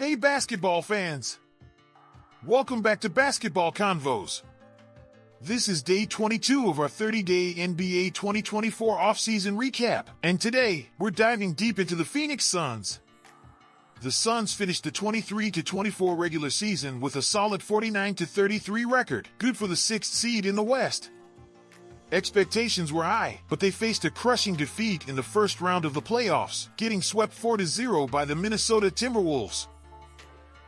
Hey basketball fans! Welcome back to Basketball Convos. This is day 22 of our 30-day NBA 2024 offseason recap, and today we're diving deep into the Phoenix Suns. The Suns finished the 23-24 regular season with a solid 49-33 record, good for the 6th seed in the West. Expectations were high, but they faced a crushing defeat in the first round of the playoffs, getting swept 4-0 by the Minnesota Timberwolves.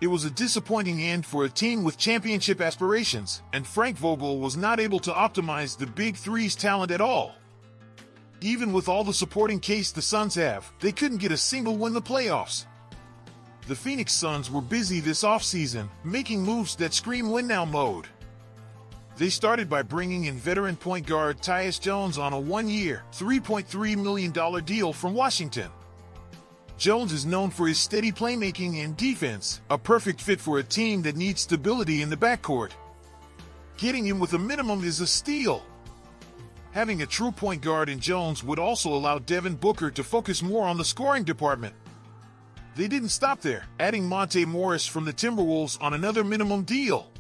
It was a disappointing end for a team with championship aspirations, and Frank Vogel was not able to optimize the Big Three's talent at all. Even with all the supporting case the Suns have, they couldn't get a single win in the playoffs. The Phoenix Suns were busy this offseason, making moves that scream win-now mode. They started by bringing in veteran point guard Tyus Jones on a one-year, $3.3 million deal from Washington. Jones is known for his steady playmaking and defense, a perfect fit for a team that needs stability in the backcourt. Getting him with a minimum is a steal. Having a true point guard in Jones would also allow Devin Booker to focus more on the scoring department. They didn't stop there, adding Monte Morris from the Timberwolves on another minimum deal.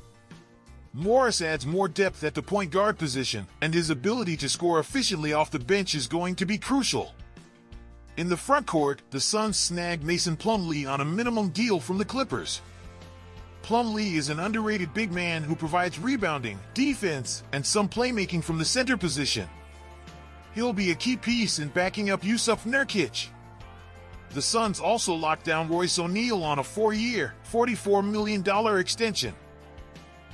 Morris adds more depth at the point guard position, and his ability to score efficiently off the bench is going to be crucial. In the frontcourt, the Suns snagged Mason Plumlee on a minimum deal from the Clippers. Plumlee is an underrated big man who provides rebounding, defense, and some playmaking from the center position. He'll be a key piece in backing up Jusuf Nurkic. The Suns also locked down RoyceO'Neale on a 4-year, $44 million extension.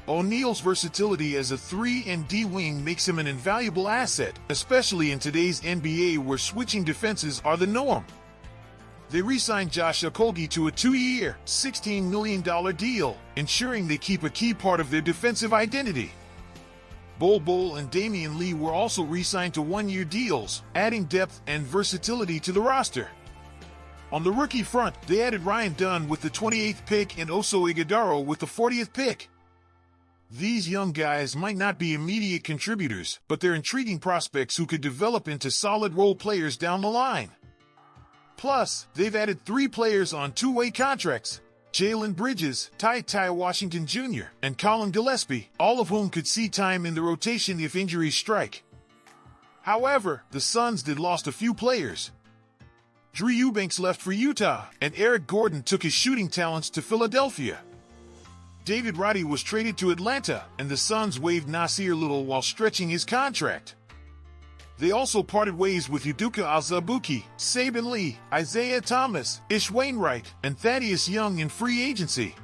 O'Neale's versatility as a 3-and-D wing makes him an invaluable asset, especially in today's NBA where switching defenses are the norm. They re-signed Josh Okogie to a 2-year, $16 million deal, ensuring they keep a key part of their defensive identity. Bol Bol and Damian Lee were also re-signed to 1-year deals, adding depth and versatility to the roster. On the rookie front, they added Ryan Dunn with the 28th pick and Oso Ighodaro with the 40th pick. These young guys might not be immediate contributors, but they're intriguing prospects who could develop into solid role players down the line. Plus, they've added 3 players on 2-way contracts: Jalen Bridges, Ty Washington Jr., and Colin Gillespie, all of whom could see time in the rotation if injuries strike. However, the Suns did lost a few players. Drew Eubanks left for Utah, and Eric Gordon took his shooting talents to Philadelphia. David Roddy was traded to Atlanta, and the Suns waived Nasir Little while stretching his contract. They also parted ways with Udoka Azubuike, Saben Lee, Isaiah Thomas, Ish Wainwright, and Thaddeus Young in free agency.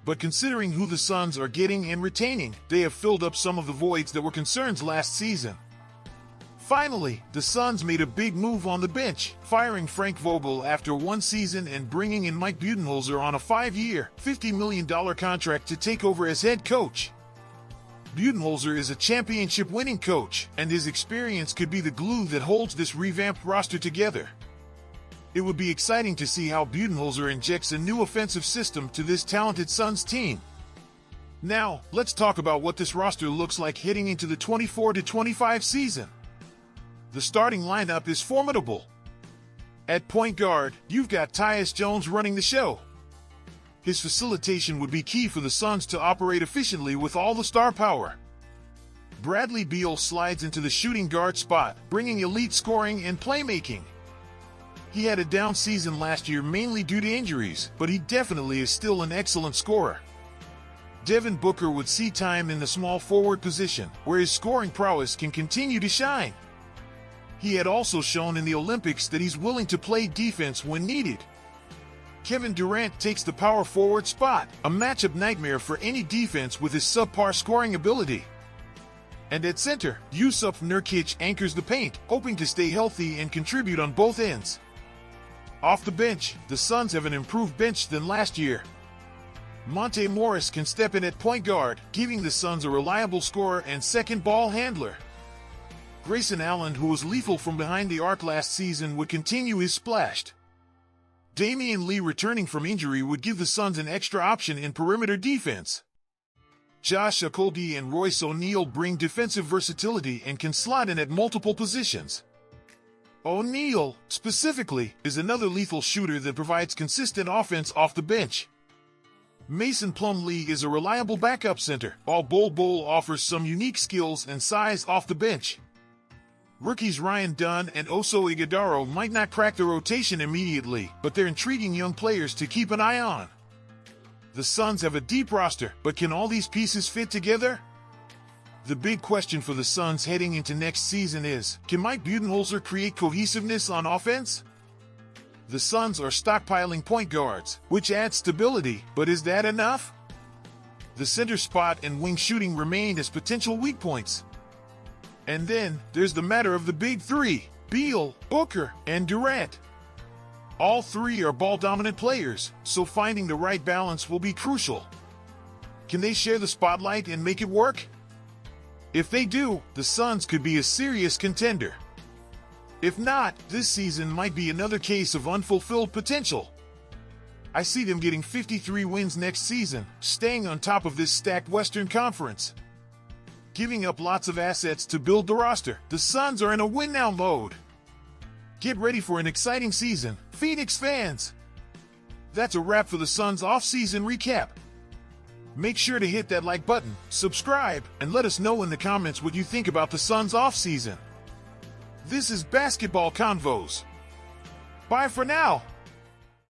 But considering who the Suns are getting and retaining, they have filled up some of the voids that were concerns last season. Finally, the Suns made a big move on the bench, firing Frank Vogel after 1 season and bringing in Mike Budenholzer on a 5-year, $50 million contract to take over as head coach. Budenholzer is a championship-winning coach, and his experience could be the glue that holds this revamped roster together. It would be exciting to see how Budenholzer injects a new offensive system to this talented Suns team. Now, let's talk about what this roster looks like heading into the 24-25 season. The starting lineup is formidable. At point guard, you've got Tyus Jones running the show. His facilitation would be key for the Suns to operate efficiently with all the star power. Bradley Beal slides into the shooting guard spot, bringing elite scoring and playmaking. He had a down season last year mainly due to injuries, but he definitely is still an excellent scorer. Devin Booker would see time in the small forward position, where his scoring prowess can continue to shine. He had also shown in the Olympics that he's willing to play defense when needed. Kevin Durant takes the power forward spot, a matchup nightmare for any defense with his subpar scoring ability. And at center, Jusuf Nurkic anchors the paint, hoping to stay healthy and contribute on both ends. Off the bench, the Suns have an improved bench than last year. Monte Morris can step in at point guard, giving the Suns a reliable scorer and second ball handler. Grayson Allen, who was lethal from behind the arc last season, would continue his splash. Damian Lee returning from injury would give the Suns an extra option in perimeter defense. Josh Okogie and Royce O'Neale bring defensive versatility and can slot in at multiple positions. O'Neale, specifically, is another lethal shooter that provides consistent offense off the bench. Mason Plumlee is a reliable backup center, while Bol offers some unique skills and size off the bench. Rookies Ryan Dunn and Oso Ighodaro might not crack the rotation immediately, but they're intriguing young players to keep an eye on. The Suns have a deep roster, but can all these pieces fit together? The big question for the Suns heading into next season is, can Mike Budenholzer create cohesiveness on offense? The Suns are stockpiling point guards, which adds stability, but is that enough? The center spot and wing shooting remain as potential weak points. And then, there's the matter of the big three, Beal, Booker, and Durant. All three are ball-dominant players, so finding the right balance will be crucial. Can they share the spotlight and make it work? If they do, the Suns could be a serious contender. If not, this season might be another case of unfulfilled potential. I see them getting 53 wins next season, staying on top of this stacked Western Conference. Giving up lots of assets to build the roster, the Suns are in a win-now mode. Get ready for an exciting season, Phoenix fans! That's a wrap for the Suns off-season recap. Make sure to hit that like button, subscribe, and let us know in the comments what you think about the Suns off-season. This is Basketball Convos. Bye for now!